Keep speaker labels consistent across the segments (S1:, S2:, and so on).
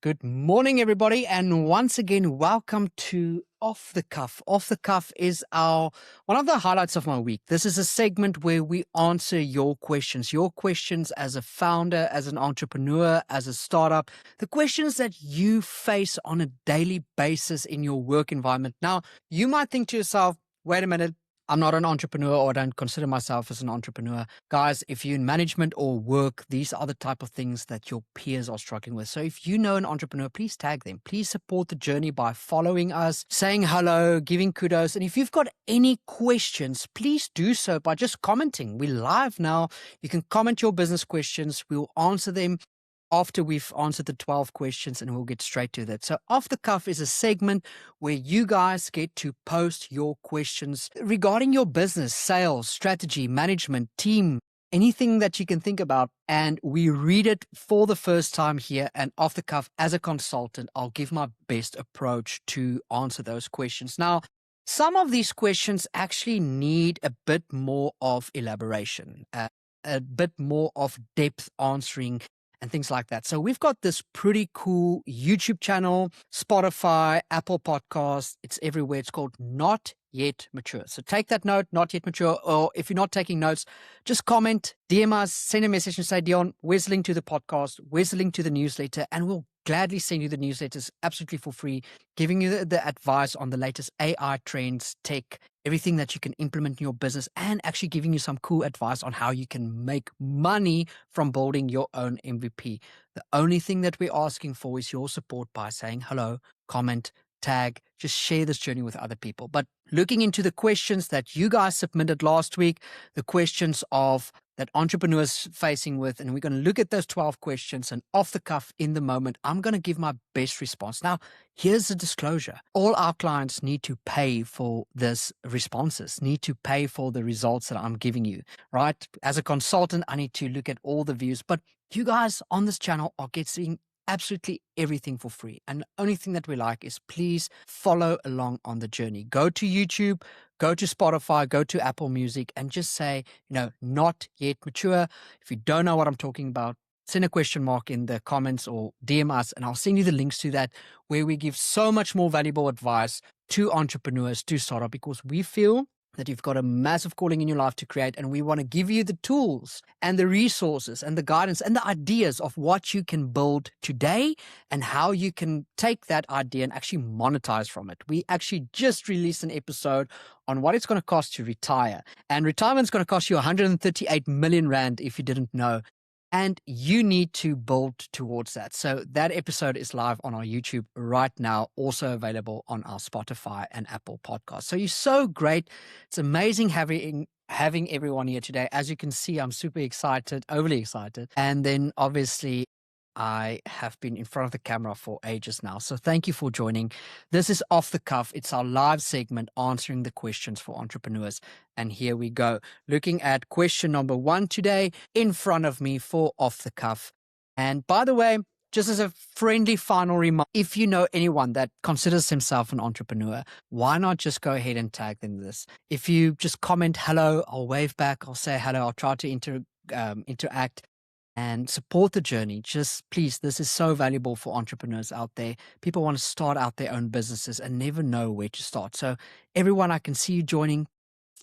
S1: Good morning, everybody, and once again, welcome to Off the Cuff. Off the Cuff is one of the highlights of my week. This is a segment where we answer your questions as a founder, as an entrepreneur, as a startup, the questions that you face on a daily basis in your work environment. Now, you might think to yourself, wait a minute, I'm not an entrepreneur, or I don't consider myself as an entrepreneur. Guys, if you're in management or work, these are the type of things that your peers are struggling with. So if you know an entrepreneur, please tag them. Please support the journey by following us, saying hello, giving kudos. And if you've got any questions, please do so by just commenting. We're live now. You can comment your business questions. We'll answer them after we've answered the 12 questions, and we'll get straight to that. So Off the Cuff is a segment where you guys get to post your questions regarding your business, sales, strategy, management, team, anything that you can think about. And we read it for the first time here. And Off the Cuff, as a consultant, I'll give my best approach to answer those questions. Now, some of these questions actually need a bit more of elaboration, a bit more of depth answering, and things like that. So we've got this pretty cool YouTube channel, Spotify, Apple Podcasts. It's everywhere. It's called Not Yet Mature. So take that note, Not Yet Mature. Or if you're not taking notes, just comment, DM us, send a message and say, Dion, where's the link to the podcast? Where's the link to the newsletter? And we'll gladly send you the newsletters absolutely for free, giving you the advice on the latest AI trends, tech, everything that you can implement in your business, and actually giving you some cool advice on how you can make money from building your own MVP. The only thing that we're asking for is your support by saying hello, comment, tag, just share this journey with other people. But looking into the questions that you guys submitted last week, the questions of that entrepreneurs facing with, and we're going to look at those 12 questions, and off the cuff in the moment, I'm going to give my best response. Now, here's the disclosure. All our clients need to pay for this responses, need to pay for the results that I'm giving you, right? As a consultant, I need to look at all the views, but you guys on this channel are getting absolutely everything for free. And the only thing that we like is please follow along on the journey. Go to YouTube, go to Spotify, go to Apple Music, and just say, Not Yet Mature. If you don't know what I'm talking about, send a question mark in the comments or DM us, and I'll send you the links to that, where we give so much more valuable advice to entrepreneurs, to startup, because we feel that you've got a massive calling in your life to create, and we want to give you the tools and the resources and the guidance and the ideas of what you can build today and how you can take that idea and actually monetize from it. We actually just released an episode on what it's going to cost to retire, and retirement's going to cost you 138 million rand if you didn't know. And you need to build towards that. So that episode is live on our YouTube right now, also available on our Spotify and Apple Podcasts. So you're so great. It's amazing having everyone here today. As you can see, I'm super excited, overly excited. And then obviously, I have been in front of the camera for ages now. So thank you for joining. This is Off the Cuff. It's our live segment answering the questions for entrepreneurs. And here we go. Looking at question number 1 today in front of me for Off the Cuff. And by the way, just as a friendly final remark, if you know anyone that considers himself an entrepreneur, why not just go ahead and tag them this? If you just comment hello, I'll wave back, I'll say hello, I'll try to interact and support the journey. Just please, this is so valuable for entrepreneurs out there. People want to start out their own businesses and never know where to start. So everyone, I can see you joining.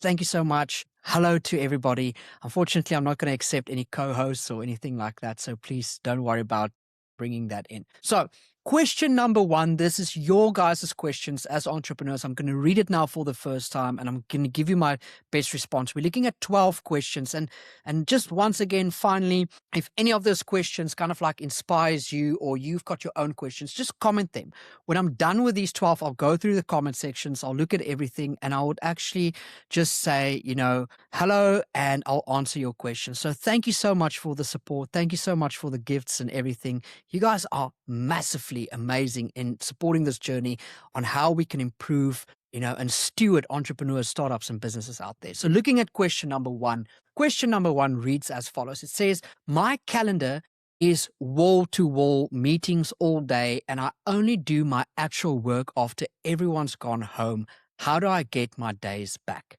S1: Thank you so much. Hello to everybody. Unfortunately, I'm not going to accept any co-hosts or anything like that. So please don't worry about bringing that in. So question number 1, this is your guys' questions as entrepreneurs. I'm going to read it now for the first time, and I'm going to give you my best response. We're looking at 12 questions. And just once again, finally, if any of those questions kind of like inspires you, or you've got your own questions, just comment them. When I'm done with these 12, I'll go through the comment sections. I'll look at everything, and I would actually just say, hello, and I'll answer your questions. So thank you so much for the support. Thank you so much for the gifts and everything. You guys are massively amazing in supporting this journey on how we can improve, and steward entrepreneurs, startups, and businesses out there. So looking at question number 1 reads as follows. It says, my calendar is wall-to-wall meetings all day, and I only do my actual work after everyone's gone home. How do I get my days back?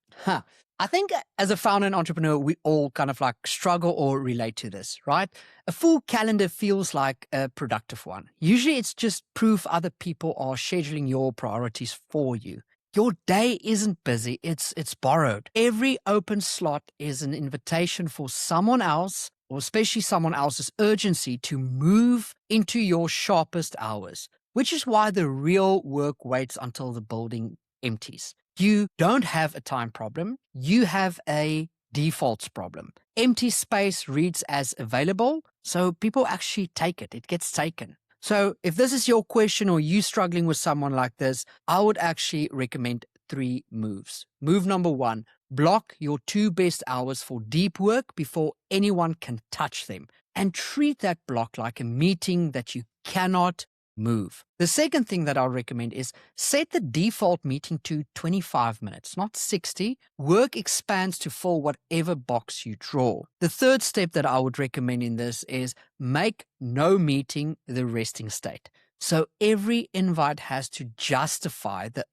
S1: I think as a founder and entrepreneur, we all kind of like struggle or relate to this, right? A full calendar feels like a productive one. Usually it's just proof other people are scheduling your priorities for you. Your day isn't busy, it's borrowed. Every open slot is an invitation for someone else, or especially someone else's urgency to move into your sharpest hours, which is why the real work waits until the building empties. You don't have a time problem, you have a defaults problem. Empty space reads as available, so people actually take it, it gets taken. So, if this is your question or you struggling with someone like this, I would actually recommend 3 moves. Move number 1, block your 2 best hours for deep work before anyone can touch them, and treat that block like a meeting that you cannot move. The second thing that I'll recommend is set the default meeting to 25 minutes, not 60. Work expands to fill whatever box you draw. The third step that I would recommend in this is make no meeting the resting state. So every invite has to justify the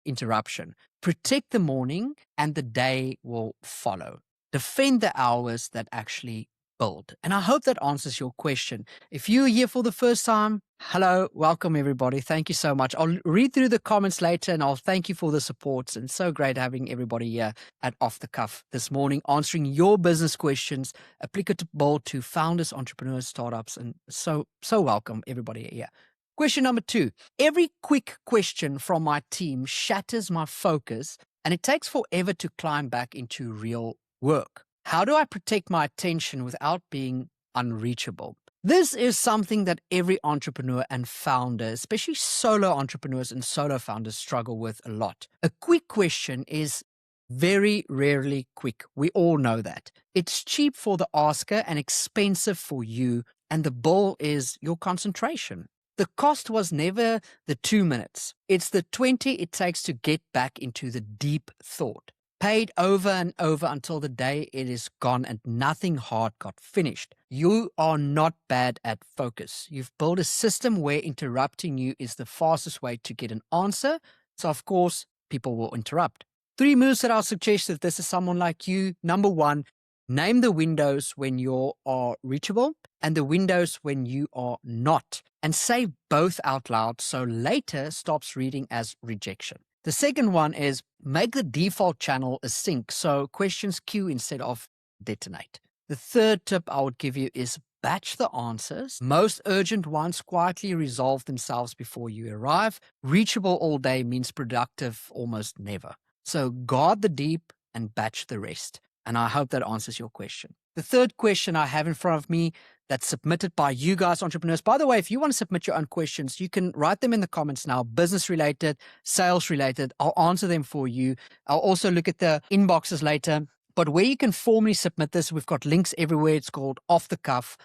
S1: interruption. Protect the morning and the day will follow. Defend the hours that actually build. And I hope that answers your question. If you're here for the first time, hello, welcome everybody. Thank you so much. I'll read through the comments later and I'll thank you for the support. And so great having everybody here at Off the Cuff this morning, answering your business questions applicable to founders, entrepreneurs, startups, and so welcome everybody here. Question number 2. Every quick question from my team shatters my focus and it takes forever to climb back into real work. How do I protect my attention without being unreachable? This is something that every entrepreneur and founder, especially solo entrepreneurs and solo founders, struggle with a lot. A quick question is very rarely quick. We all know that. It's cheap for the asker and expensive for you, and the bill is your concentration. The cost was never the 2 minutes. It's the 20 it takes to get back into the deep thought. Paid over and over until the day it is gone and nothing hard got finished. You are not bad at focus. You've built a system where interrupting you is the fastest way to get an answer. So, of course, people will interrupt. 3 moves that I'll suggest if this is someone like you. Number 1, name the windows when you are reachable and the windows when you are not. And say both out loud so later stops reading as rejection. The second one is make the default channel a sync so questions queue instead of detonate. The third tip I would give you is batch the answers. Most urgent ones quietly resolve themselves before you arrive. Reachable all day means productive almost never. So guard the deep and batch the rest. And I hope that answers your question. The third question I have in front of me that's submitted by you guys, entrepreneurs. By the way, if you want to submit your own questions, you can write them in the comments now, business related, sales related. I'll answer them for you. I'll also look at the inboxes later. But where you can formally submit this, we've got links everywhere. It's called Off the Cuff.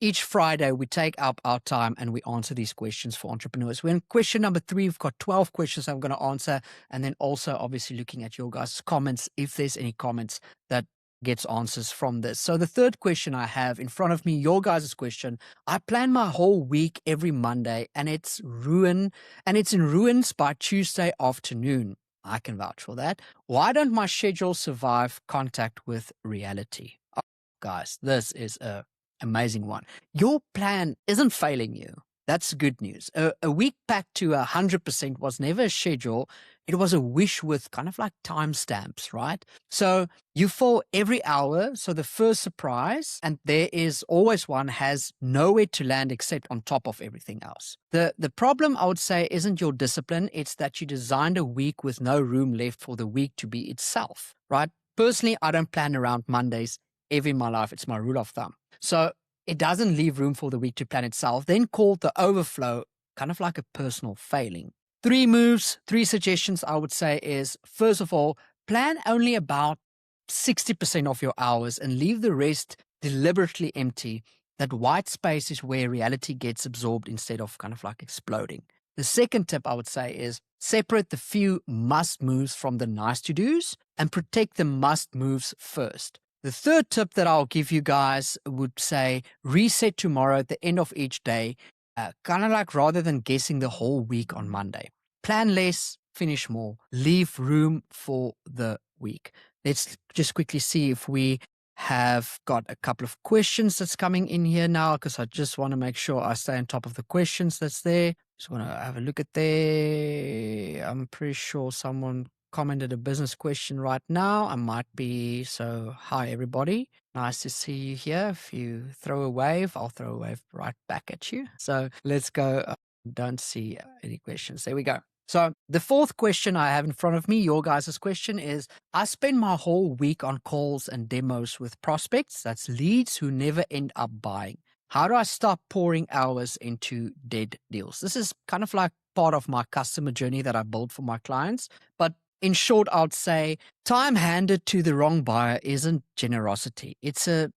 S1: Each Friday, we take up our time and we answer these questions for entrepreneurs. We're in question number 3. We've got 12 questions I'm going to answer. And then also, obviously, looking at your guys' comments, if there's any comments that gets answers from this. So the third question I have in front of me, your guys' question, I plan my whole week every Monday and it's in ruins by Tuesday afternoon. I can vouch for that. Why don't my schedule survive contact with reality? Oh, guys, this is a amazing one. Your plan isn't failing you. That's good news. A week packed to 100% was never a schedule. It was a wish with kind of like timestamps, right? So you fall every hour. So the first surprise, and there is always one, has nowhere to land except on top of everything else. The problem, I would say, isn't your discipline. It's that you designed a week with no room left for the week to be itself, right? Personally, I don't plan around Mondays ever in my life. It's my rule of thumb. So it doesn't leave room for the week to plan itself, then called the overflow, kind of like a personal failing. 3 moves, 3 suggestions I would say is, first of all, plan only about 60% of your hours and leave the rest deliberately empty. That white space is where reality gets absorbed instead of kind of like exploding. The second tip I would say is separate the few must moves from the nice to do's and protect the must moves first. The third tip that I'll give you guys would say reset tomorrow at the end of each day, kind of like rather than guessing the whole week on Monday. Plan less, finish more, leave room for the week. Let's just quickly see if we have got a couple of questions that's coming in here now, because I just want to make sure I stay on top of the questions that's there. Just want to have a look at there. I'm pretty sure someone commented a business question right now. I might be. So hi everybody, nice to see you here. If you throw a wave, I'll throw a wave right back at you. So let's go. Don't see any questions. There we go. So the fourth question I have in front of me, your guys' question, is I spend my whole week on calls and demos with prospects, that's leads who never end up buying. How do I stop pouring hours into dead deals? This is kind of like part of my customer journey that I build for my clients. But in short, I would say time handed to the wrong buyer isn't generosity. It's a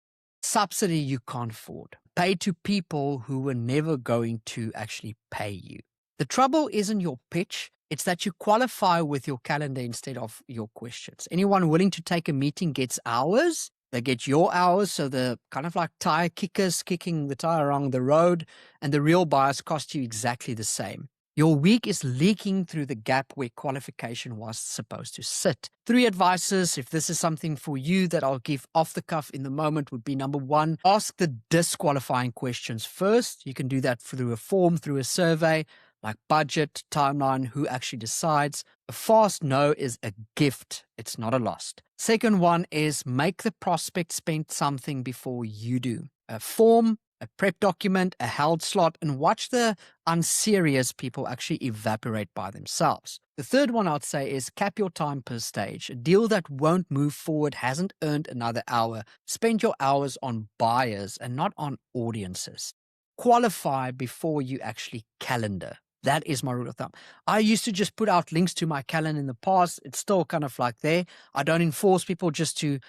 S1: subsidy you can't afford. Pay to people who were never going to actually pay you. The trouble isn't your pitch, it's that you qualify with your calendar instead of your questions. Anyone willing to take a meeting gets hours. They get your hours, so the kind of like tire kickers kicking the tire along the road, and the real buyers cost you exactly the same. Your week is leaking through the gap where qualification was supposed to sit. 3 advices, if this is something for you that I'll give off the cuff in the moment, would be number 1, ask the disqualifying questions first. You can do that through a form, through a survey, like budget, timeline, who actually decides. A fast no is a gift. It's not a loss. Second one is make the prospect spend something before you do. A form, a prep document, a held slot, and watch the unserious people actually evaporate by themselves. The third one I'd say is cap your time per stage. A deal that won't move forward hasn't earned another hour. Spend your hours on buyers and not on audiences. Qualify before you actually calendar. That is my rule of thumb. I used to just put out links to my calendar in the past. It's still kind of like there. I don't enforce people just to,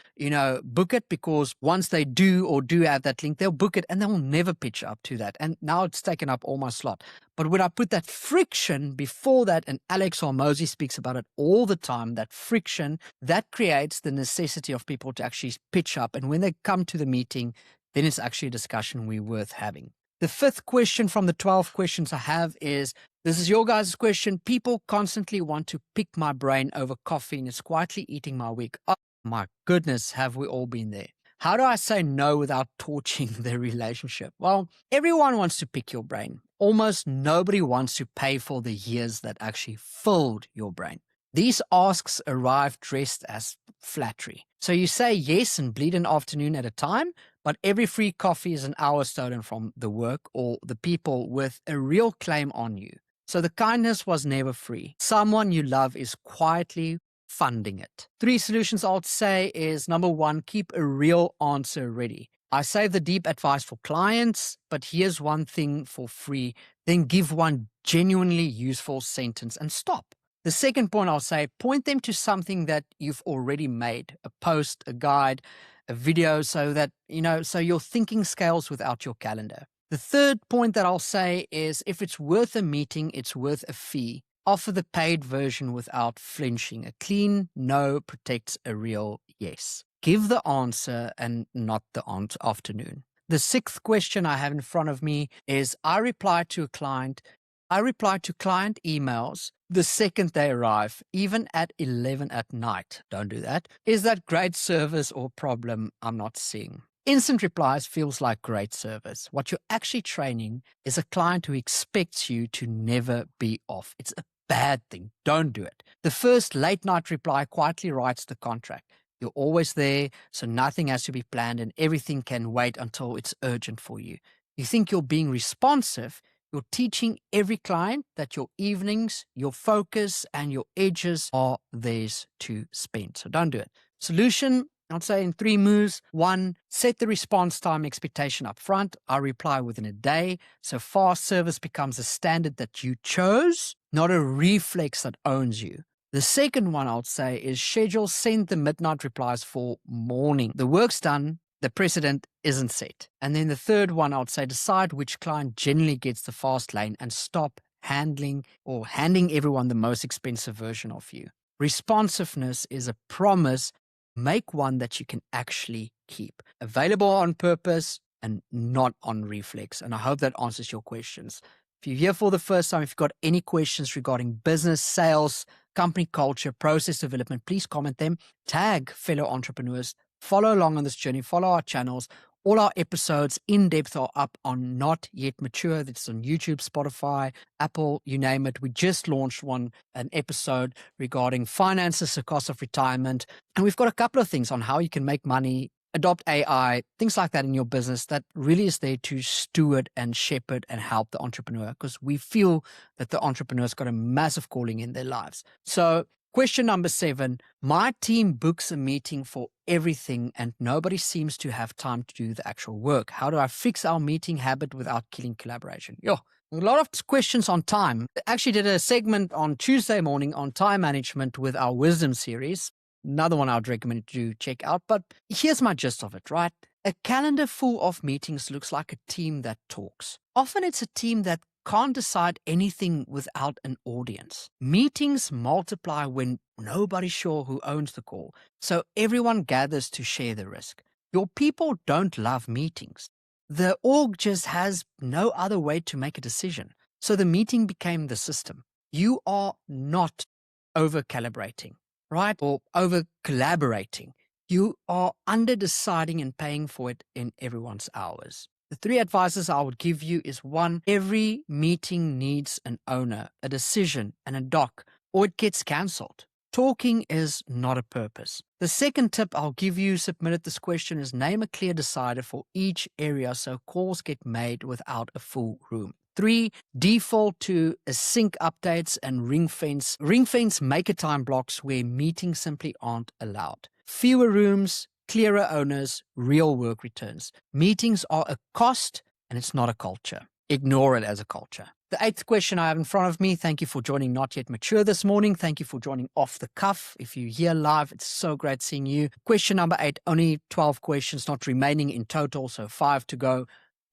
S1: book it, because once they do have that link, they'll book it and they'll never pitch up to that. And now it's taken up all my slot. But when I put that friction before that, and Alex Hormozy speaks about it all the time, that friction, that creates the necessity of people to actually pitch up. And when they come to the meeting, then it's actually a discussion we're worth having. The 5th question from the 12 questions I have is, this is your guys' question. People constantly want to pick my brain over coffee and it's quietly eating my week. Oh my goodness, have we all been there? How do I say no without torching the relationship? Well, everyone wants to pick your brain. Almost nobody wants to pay for the years that actually filled your brain. These asks arrive dressed as flattery. So you say yes and bleed an afternoon at a time, but every free coffee is an hour stolen from the work or the people with a real claim on you. So the kindness was never free. Someone you love is quietly funding it. 3 solutions I would say is, number 1, keep a real answer ready. I save the deep advice for clients, but here's one thing for free. Then give one genuinely useful sentence and stop. The second point I'll say, point them to something that you've already made, a post, a guide, a video, so that, so your thinking scales without your calendar. The third point that I'll say is, if it's worth a meeting, it's worth a fee. Offer the paid version without flinching. A clean no protects a real yes. Give the answer and not the afternoon. The 6th question I have in front of me is, I reply to client emails the second they arrive, even at 11 at night. Don't do that. Is that great service or problem I'm not seeing? Instant replies feels like great service. What you're actually training is a client who expects you to never be off. It's a bad thing. Don't do it. The first late night reply quietly writes the contract. You're always there, so nothing has to be planned and everything can wait until it's urgent for you. You think you're being responsive. You're teaching every client that your evenings, your focus, and your edges are theirs to spend. So don't do it. Solution, I'd say in 3 moves. 1, set the response time expectation up front. I reply within a day. So fast service becomes a standard that you chose, not a reflex that owns you. The second one I'd say is send the midnight replies for morning. The work's done. The precedent isn't set. And then the third one, I would say, decide which client generally gets the fast lane and stop handing everyone the most expensive version of you. Responsiveness is a promise. Make one that you can actually keep. Available on purpose and not on reflex. And I hope that answers your questions. If you're here for the first time, if you've got any questions regarding business, sales, company culture, process development, please comment them, tag fellow entrepreneurs, follow along on this journey, follow our channels. All our episodes in depth are up on Not Yet Mature. That's on YouTube, Spotify, Apple, you name it. We just launched an episode regarding finances, the cost of retirement. And we've got a couple of things on how you can make money, adopt AI, things like that in your business that really is there to steward and shepherd and help the entrepreneur, because we feel that the entrepreneur's got a massive calling in their lives. So question number 7, my team books a meeting for everything and nobody seems to have time to do the actual work. How do I fix our meeting habit without killing collaboration? A lot of questions on time. I actually did a segment on Tuesday morning on time management with our wisdom series. Another one I'd recommend you check out, but here's my gist of it, right? A calendar full of meetings looks like a team that talks. Often it's a team that can't decide anything without an audience. Meetings multiply when nobody's sure who owns the call, so everyone gathers to share the risk. Your people don't love meetings. The org just has no other way to make a decision, so the meeting became the system. You are not over-calibrating, right? Or over-collaborating. You are under-deciding and paying for it in everyone's hours. The 3 advices I would give you is 1, every meeting needs an owner, a decision, and a doc, or it gets cancelled. Talking is not a purpose. The second tip I'll give you, submitted this question, is name a clear decider for each area so calls get made without a full room. 3, default to async updates and ring fence maker time blocks where meetings simply aren't allowed. Fewer rooms, clearer owners, real work returns. Meetings are a cost and it's not a culture. Ignore it as a culture. The 8th question I have in front of me. Thank you for joining Not Yet Mature this morning. Thank you for joining Off the Cuff. If you're here live, it's so great seeing you. Question number 8, only 12 questions not remaining in total, so 5 to go.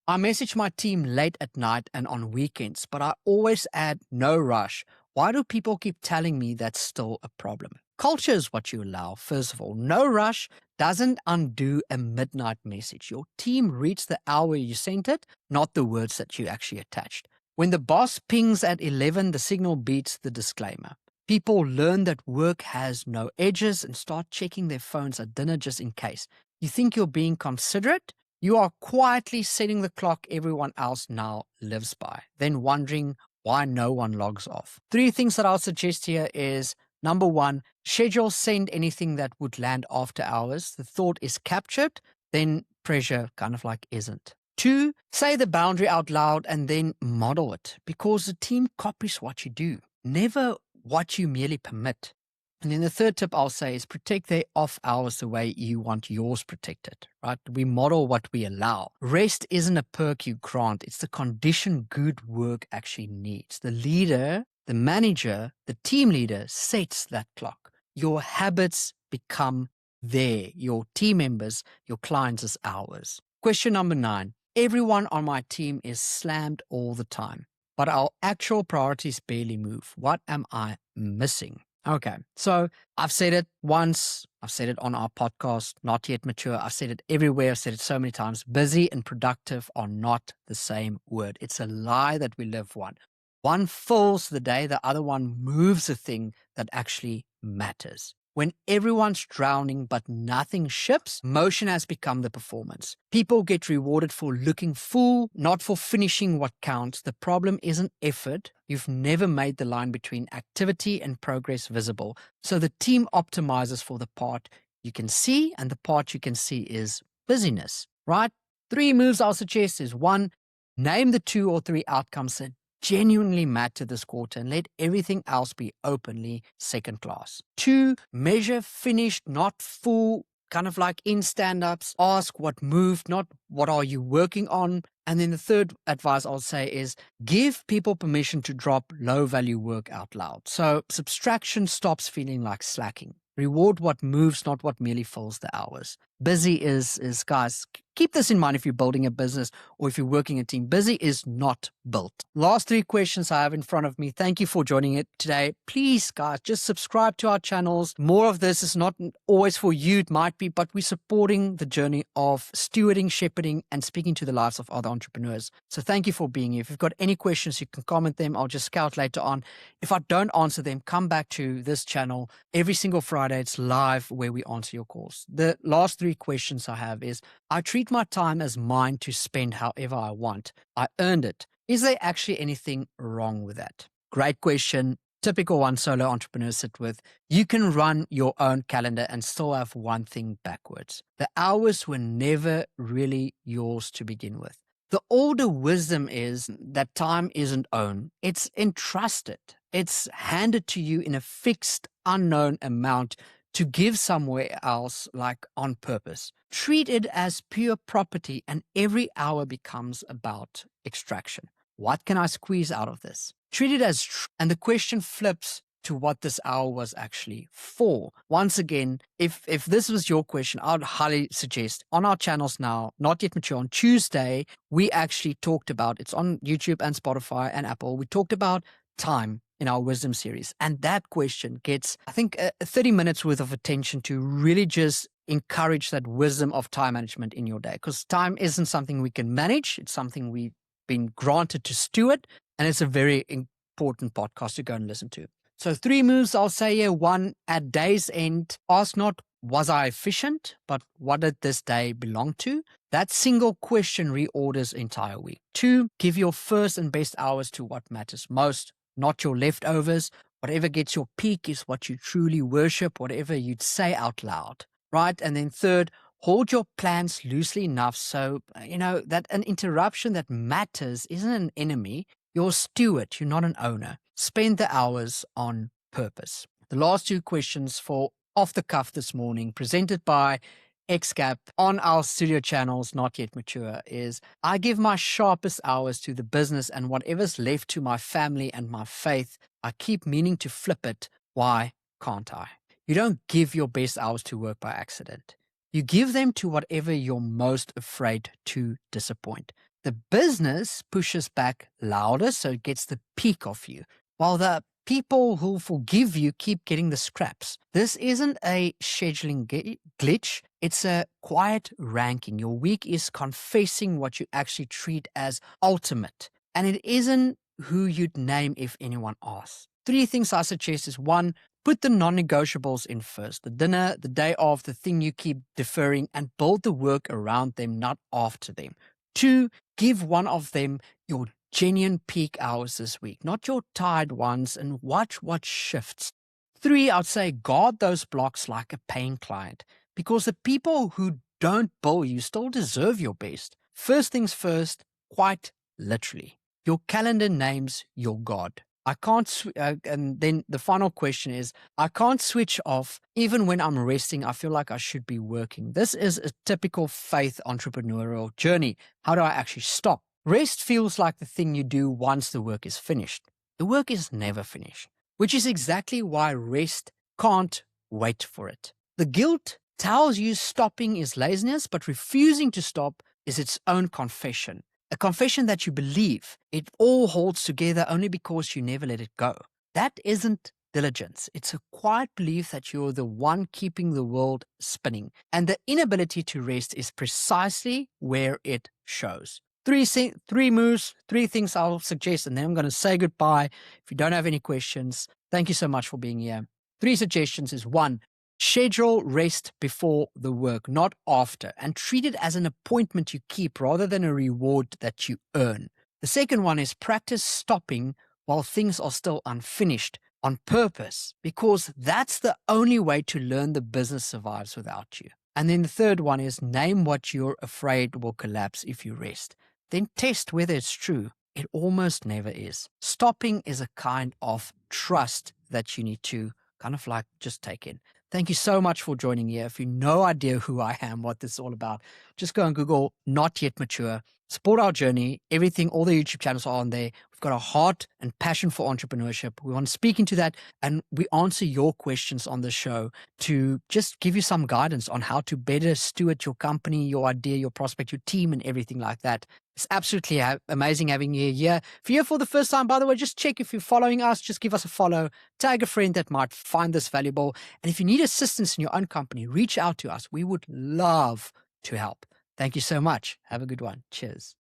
S1: I message my team late at night and on weekends, but I always add no rush. Why do people keep telling me that's still a problem? Culture is what you allow, first of all. No rush doesn't undo a midnight message. Your team reads the hour you sent it, not the words that you actually attached. When the boss pings at 11, the signal beats the disclaimer. People learn that work has no edges and start checking their phones at dinner just in case. You think you're being considerate? You are quietly setting the clock everyone else now lives by, then wondering why no one logs off. 3 things that I'll suggest here is, number 1, schedule send anything that would land after hours. The thought is captured, then pressure kind of like isn't. 2, say the boundary out loud and then model it, because the team copies what you do, never what you merely permit. And then the 3rd tip I'll say is protect their off hours the way you want yours protected, right? We model what we allow. Rest isn't a perk you grant. It's the condition good work actually needs. The leader, the manager, the team leader sets that clock. Your habits become your team members, your clients' hours. Question number 9. Everyone on my team is slammed all the time, but our actual priorities barely move. What am I missing? Okay, so I've said it once. I've said it on our podcast, Not Yet Mature. I've said it everywhere. I've said it so many times. Busy and productive are not the same word. It's a lie that we live one. One fills the day, the other one moves the thing that actually matters. When everyone's drowning but nothing ships, motion has become the performance. People get rewarded for looking full, not for finishing what counts. The problem isn't effort. You've never made the line between activity and progress visible. So the team optimizes for the part you can see, and the part you can see is busyness, right? 3 moves I'll suggest is 1, name the 2 or 3 outcomes that genuinely matter this quarter and let everything else be openly second class. 2, measure finished, not full, kind of like in stand-ups. Ask what moved, not what are you working on. And then the 3rd advice I'll say is give people permission to drop low-value work out loud. So subtraction stops feeling like slacking. Reward what moves, not what merely fills the hours. Busy is guys, keep this in mind if you're building a business or if you're working a team. Busy is not built. Last 3 questions I have in front of me. Thank you for joining it today. Please, guys, just subscribe to our channels. More of this is not always for you. It might be, but we're supporting the journey of stewarding, shepherding, and speaking to the lives of other entrepreneurs. So thank you for being here. If you've got any questions, you can comment them. I'll just scout later on. If I don't answer them, come back to this channel. Every single Friday, it's live where we answer your calls. The last 3 questions I have is, I treat my time as mine to spend however I want. I earned it. Is there actually anything wrong with that? Great question. Typical one solo entrepreneurs sit with. You can run your own calendar and still have one thing backwards. The hours were never really yours to begin with. The older wisdom is that time isn't owned. It's entrusted. It's handed to you in a fixed, unknown amount to give somewhere else, like on purpose. Treat it as pure property, and every hour becomes about extraction. What can I squeeze out of this? Treat it as and the question flips to what this hour was actually for. Once again, if this was your question, I would highly suggest on our channels now, Not Yet Mature, on Tuesday, we actually talked about, it's on YouTube and Spotify and Apple, we talked about time in our wisdom series. And that question gets, I think, 30 minutes worth of attention to really just encourage that wisdom of time management in your day. Because time isn't something we can manage. It's something we've been granted to steward. And it's a very important podcast to go and listen to. So 3 moves I'll say here. 1, at day's end, ask not, was I efficient? But what did this day belong to? That single question reorders entire week. 2, give your first and best hours to what matters most, not your leftovers. Whatever gets your peak is what you truly worship, whatever you'd say out loud, right? And then 3rd, hold your plans loosely enough so, that an interruption that matters isn't an enemy. You're a steward, you're not an owner. Spend the hours on purpose. The last 2 questions for Off the Cuff this morning, presented by ExCAP on our studio channels, Not Yet Mature, is I give my sharpest hours to the business, and whatever's left to my family and my faith, I keep meaning to flip it. Why can't I? You don't give your best hours to work by accident. You give them to whatever you're most afraid to disappoint. The business pushes back louder, so it gets the peak of you, while the people who forgive you keep getting the scraps. This isn't a scheduling glitch. It's a quiet ranking. Your week is confessing what you actually treat as ultimate. And it isn't who you'd name if anyone asks. 3 things I suggest is 1, put the non-negotiables in first. The dinner, the day off, the thing you keep deferring, and build the work around them, not after them. 2, give one of them your genuine peak hours this week, not your tired ones, and watch what shifts. 3, I'd say guard those blocks like a paying client, because the people who don't bill you still deserve your best. First things first, quite literally. Your calendar names your God. I can't, and then the final question is, I can't switch off. Even when I'm resting, I feel like I should be working. This is a typical faith entrepreneurial journey. How do I actually stop? Rest feels like the thing you do once the work is finished. The work is never finished, which is exactly why rest can't wait for it. The guilt tells you stopping is laziness, but refusing to stop is its own confession. A confession that you believe it all holds together only because you never let it go. That isn't diligence. It's a quiet belief that you're the one keeping the world spinning. And the inability to rest is precisely where it shows. 3 moves, 3 things I'll suggest, and then I'm going to say goodbye. If you don't have any questions, thank you so much for being here. 3 suggestions is 1, schedule rest before the work, not after, and treat it as an appointment you keep rather than a reward that you earn. The second one is practice stopping while things are still unfinished on purpose, because that's the only way to learn the business survives without you. And then the third one is name what you're afraid will collapse if you rest. Then test whether it's true. It almost never is. Stopping is a kind of trust that you need to kind of like just take in. Thank you so much for joining here. If you have no idea who I am, what this is all about, just go and Google Not Yet Mature. Support our journey. Everything, all the YouTube channels are on there. We've We've got a heart and passion for entrepreneurship. We want to speak into that, and we answer your questions on the show to just give you some guidance on how to better steward your company, your idea, your prospect, your team, and everything like that. It's absolutely amazing having you here. If you're here for the first time, by the way, just check if you're following us. Just give us a follow. Tag a friend that might find this valuable. And if you need assistance in your own company, reach out to us. We would love to help. Thank you so much. Have a good one. Cheers.